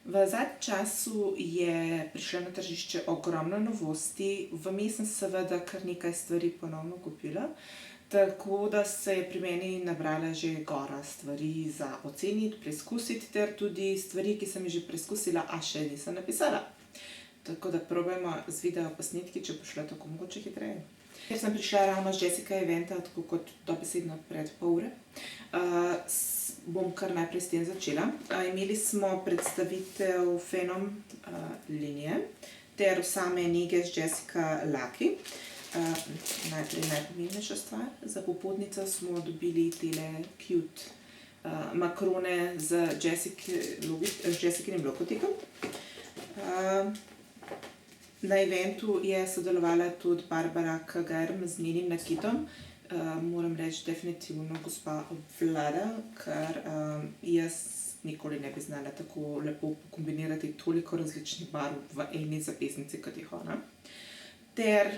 V zadnjem času je prišlo na tržišče ogromno novosti, vmes sem seveda kar nekaj stvari ponovno kupila, tako da se je pri meni nabrala že gora stvari za oceniti, preizkusiti ter tudi stvari, ki sem jih že preizkusila, a še nisem napisala. Tako da probajmo z videoposnetki, če bo šlo tako mogoče hitreje. Ker sem prišla ravno z Jessica eventa, tako kot dobesedno pred pol ure, bom kar najprej s tem začela. Imeli smo predstavitev Phenom linije ter same nege z Jessica laki. Najprej najpomembnejša stvar, za popotnico smo dobili tele cute makrone z Jessikinim logotikom. Na eventu je sodelovala tudi Barbara Kagerm z njenim nakitom. Moram reči, definitivno gospa obvlada, ker jaz nikoli ne bi znala tako lepo pokombinirati toliko različnih barv v eni zapestnici, kot jih ona. Ter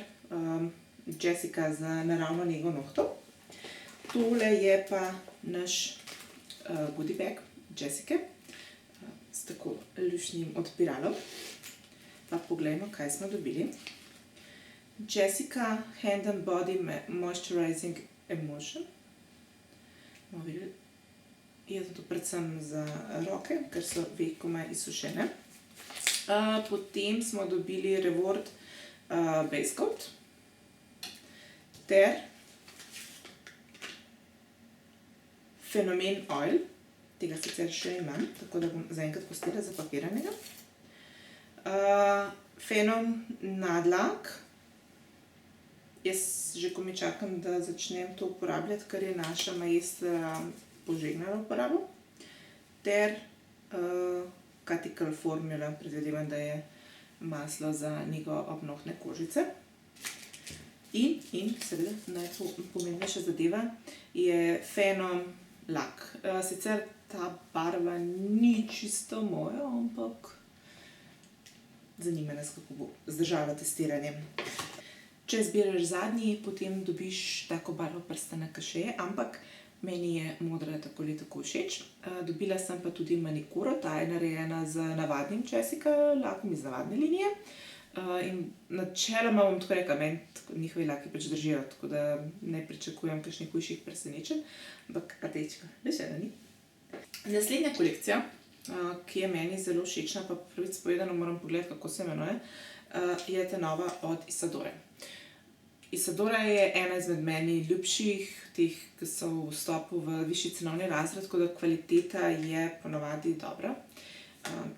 Jessica z naravno nego nohtov. Tole je pa naš goodie bag Jessice s tako luštnim odpiralom. Pa poglejmo, kaj smo dobili. Jessica Hand and Body Moisturizing Emulsion. Je to predvsem za roke, ker so vekomaj izsušene. Potem smo dobili Reward Base Coat ter Phenomen Oil. Tega sicer še imam, tako da bom zaenkrat pustila zapakiranega. Phenom nadlak. Jaz že komaj čakam, da začnem to uporabljati, ker je naša maestra požegnala uporabo. Ter Cuticle Formula, predvidevam, da je maslo za nego obnohne kožice. In seveda najpomembnejša zadeva je Phenom lak. Sicer ta barva ni čisto moja, ampak zanima nas, kako bo zdržala testiranje. Če zbiraš zadnji, potem dobiš tako barvo prstana, kot še je, ampak meni je modra tako ali tako všeč. Dobila sem pa tudi manikuro, ta je narejena z navadnim Jessica lakom iz navadne linije. In načeloma bom tako rekla, meni njihovi laki pač držijo, tako da ne pričakujem kakšnih hujših presenečenj, ampak rdečka, le še ena ni. Naslednja kolekcija, ki je meni zelo všečna, pa prvič povedano moram pogledati, kako se imenuje, je ta nova od Isadore. Isadora je ena izmed meni ljubših, teh, ki so v vstopu v višji cenovni razred, tako da kvaliteta je ponavadi dobra.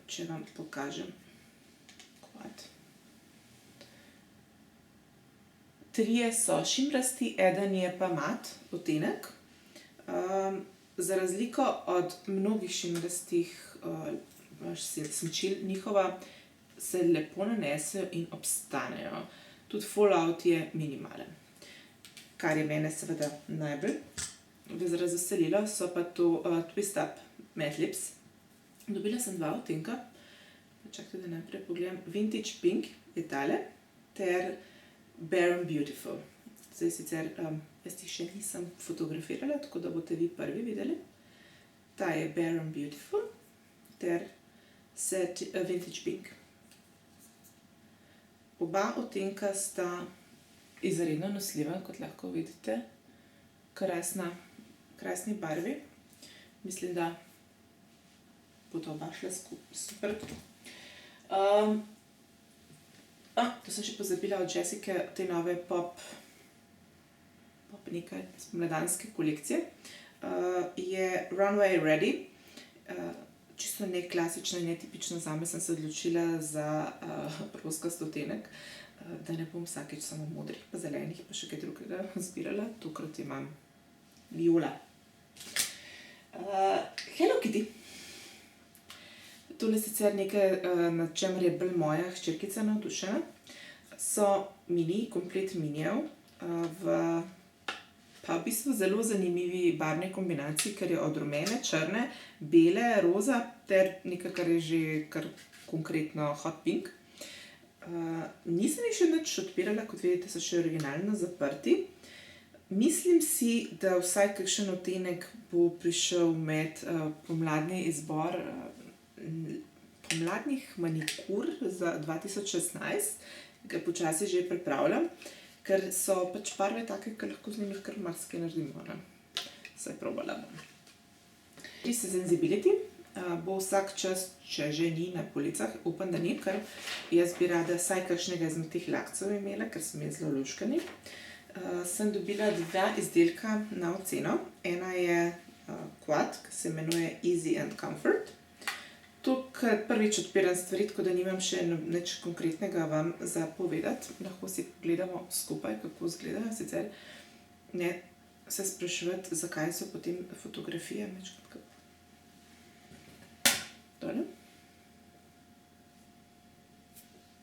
Če vam pokažem. Trije so šimrasti, eden je pa mat odtenek. Za razliko od mnogih šimrastih senčil, njihova se lepo nanesejo in obstanejo. Tudi fallout je minimalen. Kar je mene seveda najbolj razveselilo, so pa to Twist Up Matte Lips. Dobila sem dva odtenka. Čakajte, da najprej pogledam. Vintage Pink je tale, ter Bare and Beautiful. Zdaj sicer jaz jih še nisem fotografirala, tako da boste vi prvi videli. Ta je Bare and Beautiful ter Vintage Pink. Oba odtenka sta izredno nosljiva, kot lahko vidite. Krasni barvi. Mislim, da bodo oba šla super. To sem še pozabila od Jessice, te nove pop nekaj spomladanske kolekcije. Je Runway Ready. Čisto neklasično in netipično zame sem se odločila za roskast odtenek, da ne bom vsakič samo modrih pa zelenih pa še kaj drugega zbirala. Tokrat imam viola. Hello Kitty. Tole sicer nekaj, nad čemer je bolj moja hčerkica navdušena. So komplet minijev v pa v bistvu zelo zanimivi barvni kombinaciji, ker je od rumene, črne, bele, roza ter nekaj, kar je že kar konkretno hot pink. Nisem jih še nič odpirala, kot vidite, so še originalno zaprti. Mislim si, da vsaj kakšen odtenek bo prišel med pomladni izbor pomladnih manikur za 2016, ki ga počasi že pripravljam, ker so pač barve take, ki lahko z njimi kar marsikaj naredimo, ne. Saj probala bom. Sensibility bo vsak čas, če že ni na policah, upam, da ni, ker jaz bi rada vsaj kakšnega izmed teh lakcev imela, ker so mi zelo luškani. Sem dobila 2 izdelka na oceno. Ena je quad, ki se imenuje Easy and Comfort. Tukaj prvič odpiram stvari, tako da nimam še nič konkretnega vam za povedati. Lahko si pogledamo skupaj, kako izgledajo. Sicer ne se spraševati, zakaj so potem fotografije večkrat tole.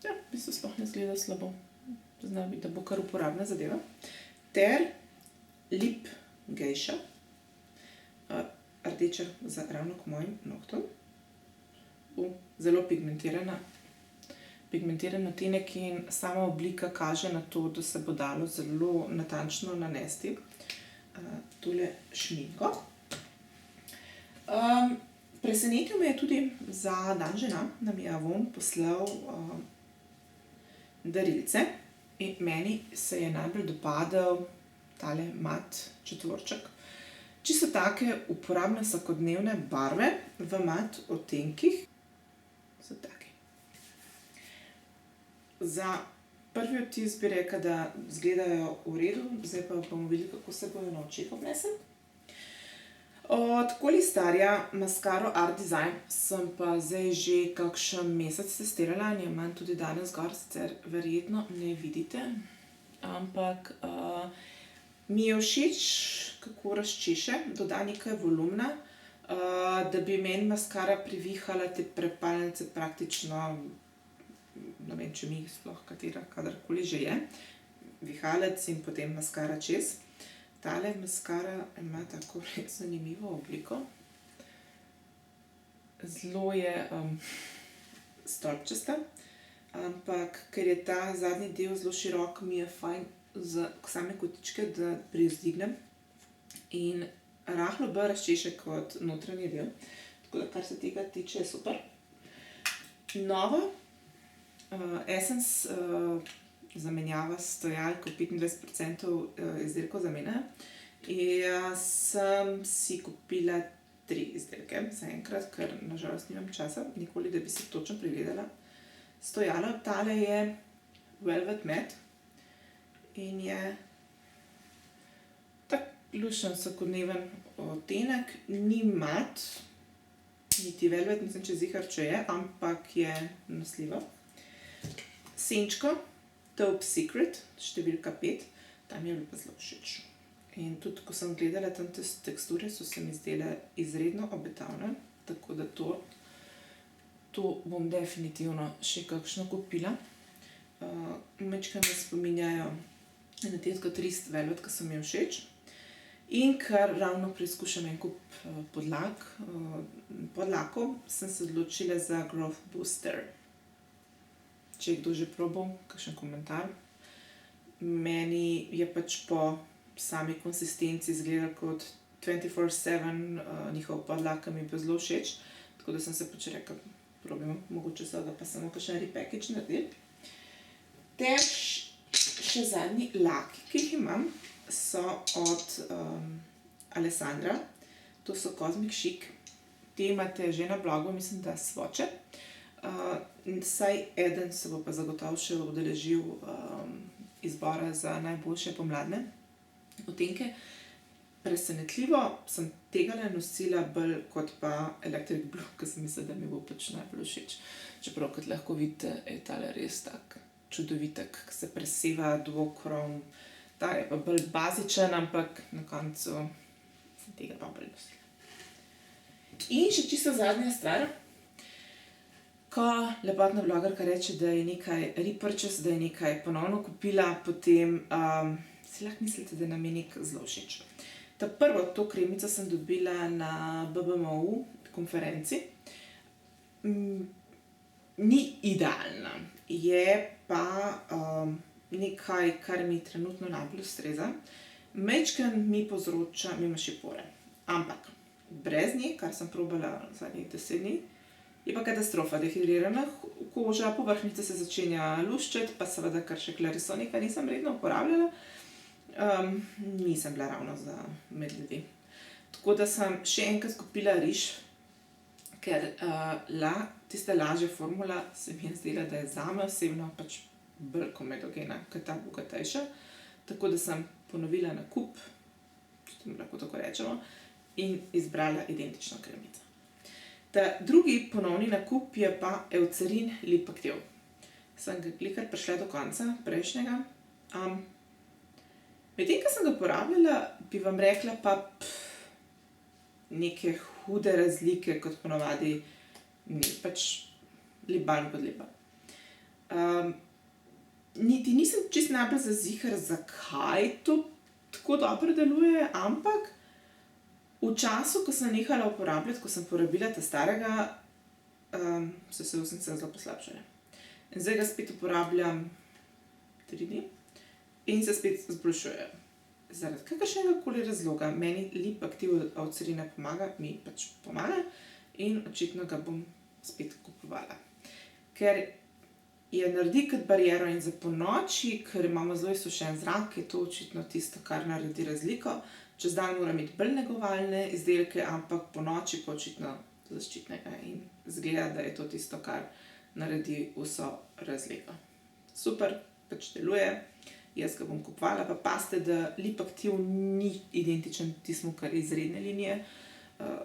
Ja, v bistvu sploh ne izgleda slabo. Zna biti, da bo kar uporabna zadeva. Ter Lip Geisha, rdeča ravno k mojim nohtom. Zelo pigmentiran odtenek in sama oblika kaže na to, da se bo dalo zelo natančno nanesti tole šminko. Presenetil me je tudi za dan žena, nam je Avon poslal darilce in meni se je najbolj dopadel tale mat četvorček. Čisto take uporabne vsakodnevne barve v mat odtenkih so taki. Za prvi vtis bi rekla, da izgledajo v redu, zdaj pa bomo videli, kako se bojo na očeh obnesli. Od Kolistarja maskaro Art Design sem pa zdaj že kakšen mesec testirala in jo imam tudi danes gor, sicer verjetno ne vidite, ampak mi je všeč, kako razčeše, doda nekaj volumna, da bi meni maskara privihala te prepalnice praktično, ne vem, če mi sploh kadarkoli že je, vihalec in potem maskara čez. Tale maskara ima tako res zanimivo obliko. Zelo je stolpčasta, ampak ker je ta zadnji del zelo širok, mi je fajn za same kotičke, da privzdignem in rahlo bolj razčeše kot notranji del. Tako da, kar se tega tiče, je super. Nova Essence zamenjava stojalko, 25% izdelkov zamenjajo. Jaz sem si kupila 3 izdelke zaenkrat, ker na žalost nimam časa nikoli, da bi si točno pregledala stojalo. Tale je Velvet Matte in je tak lušen vsakodneven odtenek, ni mat, niti velvet, nisem čez ziher, če je, ampak je nosljiva. Senčko Taupe Secret, številka 5, ta mi je bila pa zelo všeč. In tudi, ko sem gledala tam teksture, so se mi zdele izredno obetavne, tako da to bom definitivno še kakšno kupila. Majčkeno me spominjajo na Tetko Trist Velvet, ki so mi všeč. In ker ravno preizkušam en kup podlakov, sem se odločila za Growth Booster. Če je kdo že probal, kakšen komentar. Meni je pač po sami konsistenci izgledal kot 24/7, njihov podlak mi je pa zelo všeč, tako da sem se pač rekla, probajmo, mogoče so ga pa samo kakšen repackage naredili. Ter še zadnji laki, ki jih imam, so od Alessandra, to so Cosmic Chic. Te imate že na blogu, mislim, da svoče. Vsaj eden se bo pa zagotovo še udeležil izbora za najboljše pomladne odtenke. Presenetljivo sem tegale nosila bolj kot pa Electric Blue, ker sem mislila, da mi bo pač najbolj všeč. Čeprav, kot lahko vidite, je tale res tak čudovitek, ki se preseva duokrom. Ta je pa bolj bazičen, ampak na koncu sem tega pa bolj nosila. In še čisto zadnja stvar. Ko lepotna blogerka reče, da je nekaj repurchase, da je nekaj ponovno kupila, potem si lahko mislite, da nam je nekaj zelo všeč. To kremico sem dobila na BBMU konferenci. Ni idealna, je pa nekaj, kar mi trenutno najbolj ustreza. Majčkeno mi povzroča mimašipore, ampak brez nje, kar sem probala zadnjih 10 dni, je pa katastrofa, dehidrirana koža, povrhnjica se začenja luščiti, pa seveda kar še Clarisonika nisem redno uporabljala. Nisem bila ravno za med ljudi. Tako da sem še enkrat kupila riž, ker tista lažja formula se mi je zdela, da je zame osebno pač bolj komedogena, kot ta bogatejša. Tako da sem ponovila nakup, če temu lahko tako rečemo, in izbrala identično kremico. Ta drugi ponovni nakup je pa Eucerin Lip Activ. Sem ga glikar prišla do konca prejšnjega. Medtem, ko sem ga uporabljala, bi vam rekla pa neke hude razlike, kot ponavadi ni, pač lip balm kot lip balm. Niti nisem čisto najbolj zaziher, zakaj to tako dobro deluje, ampak v času, ko sem nehala uporabljati, ko sem porabila ta starega, so se ustnice zelo poslabšale. In zdaj ga spet uporabljam 3 dni in se spet izboljšujejo. Zaradi kakršnega koli razloga meni Lip Activ od Eucerina pomaga, mi pač pomaga in očitno ga bom spet kupovala. Ker je naredi kot bariero in za ponoči, ker imamo zelo izsušen zrak, je to očitno tisto, kar naredi razliko. Čez dan moram imeti bolj negovalne izdelke, ampak ponoči pa očitno zaščitnega in izgleda, da je to tisto, kar naredi vso razliko. Super, pač deluje. Jaz ga bom kupovala, pa pazite, da Lip Activ ni identičen tistemu, kar je iz redne linije,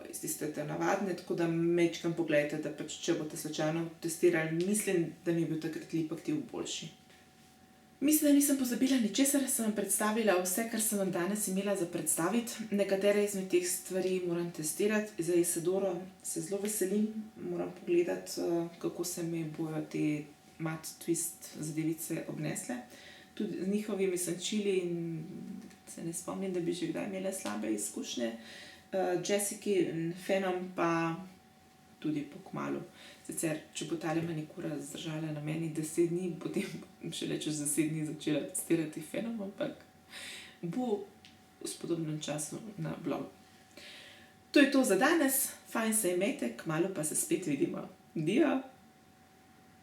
iz tiste navadne, tako da majčkeno poglejte, da pač, če boste slučajno testirali, mislim, da mi je bil takrat Lip Activ boljši. Mislim, da nisem pozabila ničesar, sem vam predstavila vse, kar sem vam danes imela za predstaviti. Nekatere izmed teh stvari moram testirati. Za Isadoro se zelo veselim, moram pogledati, kako se mi bojo te matte twist zadevice obnesle. Tudi z njihovimi senčili in se ne spomnim, da bi že kdaj imela slabe izkušnje. Jessica in Phenom pa tudi pokmalu. Sicer, če bo tale manikura zdržala na meni 10 dni, potem šele čez 10 dni začela testirati Phenom, ampak bo v spodobnem času na blogu. To je to za danes, fajn se imejte, kmalu pa se spet vidimo. Dio!